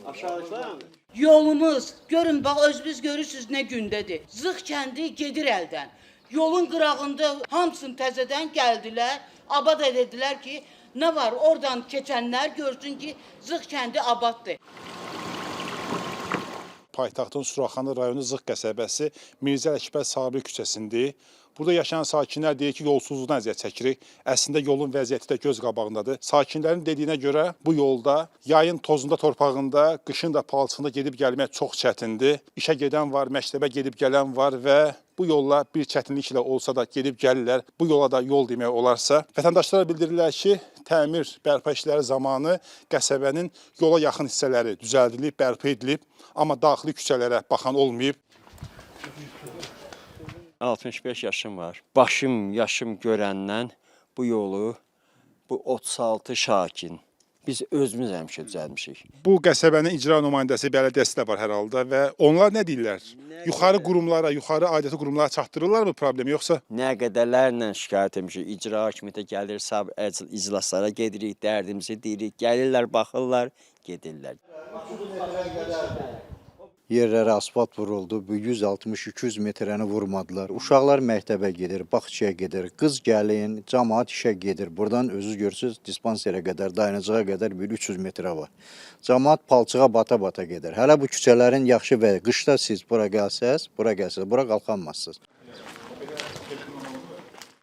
Aşağıdan. Yolumuz, görün bax özünüz görürsünüz nə gündədir. Zıq kəndi gedir əldən. Yolun qırağında hamısını təzədən gəldilər, abad edildilər ki, nə var oradan keçənlər görsün ki, Zıq kəndi abaddır. Paytaxtın Suraxanı rayonu Zıq qəsəbəsi Mirzə Ələkbər Sabir küçəsində. Burada yaşayan sakinlər deyir ki, yolsuzluqdan əziyyət çəkirik. Əslində yolun vəziyyəti də göz qabağındadır. Sakinlərin dediyinə görə bu yolda yayın tozunda, torpağında, qışın da palçığında gedib gəlmək çox çətindir. İşə gedən var, məktəbə gedib gələn var və bu yolla bir çətinliklə olsa da gedib gəlirlər. Bu yola da yol demək olarsa. Vətəndaşlara bildirirlər ki, təmir, bərpa işləri zamanı qəsəbənin yola yaxın hissələri düzəldilib, bərpa edilib, amma daxili küçələrə baxan olmayıb. 65 yaşım var. Başım, yaşım görəndən bu yolu, bu 36 şakin biz özümüz həmişə düzəlmişik. Bu qəsəbənin icra nümayəndəsi, bələdiyyəsi də var hər halda və onlar nə deyirlər? Yuxarı qurumlara, yuxarı aidiyyatı qurumlara çatdırırlar mı problemi yoxsa? Nə qədərlərlə şikayət etmişik. İcra hakimiyyətə gəlir, iclaslara gedirik, dərdimizi deyirik. Gəlirlər, baxırlar, gedirlər. Yerlərə asfalt vuruldu, 160-200 metrəni vurmadılar. Uşaqlar məktəbə gedir, bağçaya gedir, qız gəlin, cəmaət işə gedir. Buradan özünüz görürsünüz, dispanserə qədər, dayanıcığa qədər bir 300 metrə var. Cəmaət palçığa bata-bata gedir. Hələ bu küçələrin yaxşı və qışda siz bura gəlsəz, bura qalxanmazsınız.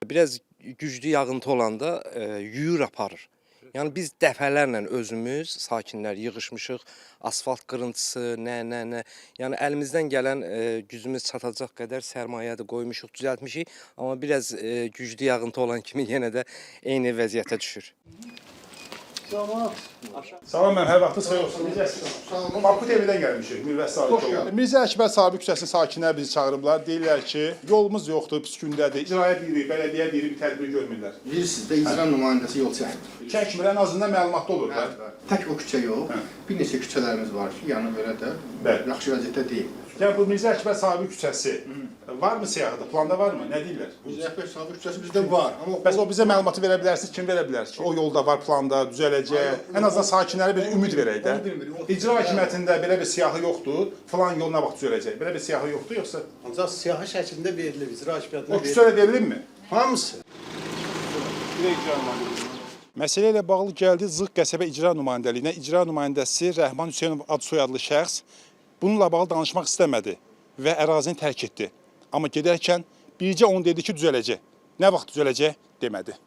Biraz güclü yağıntı olanda yuyur aparır. Yəni biz dəfələrlə özümüz, sakinlər yığışmışıq, asfalt qırıntısı, nə. Yəni əlimizdən gələn gücümüz çatacaq qədər sərmayədə qoymuşuq, düzəltmişik. Amma biraz güclü yağıntı olan kimi yenə də eyni vəziyyətə düşür. Salam, mən hər vaxtınız xeyir olsun. Necəsiniz? Baku TV-dən gəlmişik, Mirvəz Sabir. Mirzə Ələkbər Sabir küçəsinin sakinləri bizi çağırıblar. Deyirlər ki, yolumuz yoxdur, pis gündədir. İcraya deyirik, bələdiyyə deyirik, bir tədbir görmürlər. Bilirsiniz də icra nümayəndəsi yol çəkmir. Çəkmir, ən azından məlumatda olur da. Tək o küçə yox, bir neçə küçələrimiz var ki, yəni belə də yaxşı vəziyyətdə deyil. Yəni bu Mirzə Ələkbər Sabir küçəsi varmı siyahıda, planda varmı? Nə deyirlər? Mirzə Ələkbər Sabir küçəsi bizdə var. Bəs o bizə məlumatı verə bilərsiniz, kim verə bilər ki, o yolda var, planda, düzələcək. Ən azından sakinlərə bir ümid verək də. İcra hakimiyyətində belə bir siyahı yoxdur, falan yol nə vaxt düzələcək? Belə bir siyahı yoxdur yoxsa? Ancaq siyahı şəklində verilib, icra hakimiyyətinə O küçədə verilibmi? Hamısı. Məsələ ilə bağlı gəldi Zıq qəsəbə icra nümayəndəliyinə. İcra nümayəndəsi Rəhman Hüseynov ad soyadlı şəxs bununla bağlı danışmaq istəmədi və ərazini tərk etdi. Amma gedərkən bircə onu dedi ki, düzələcək. Nə vaxt düzələcək demədi.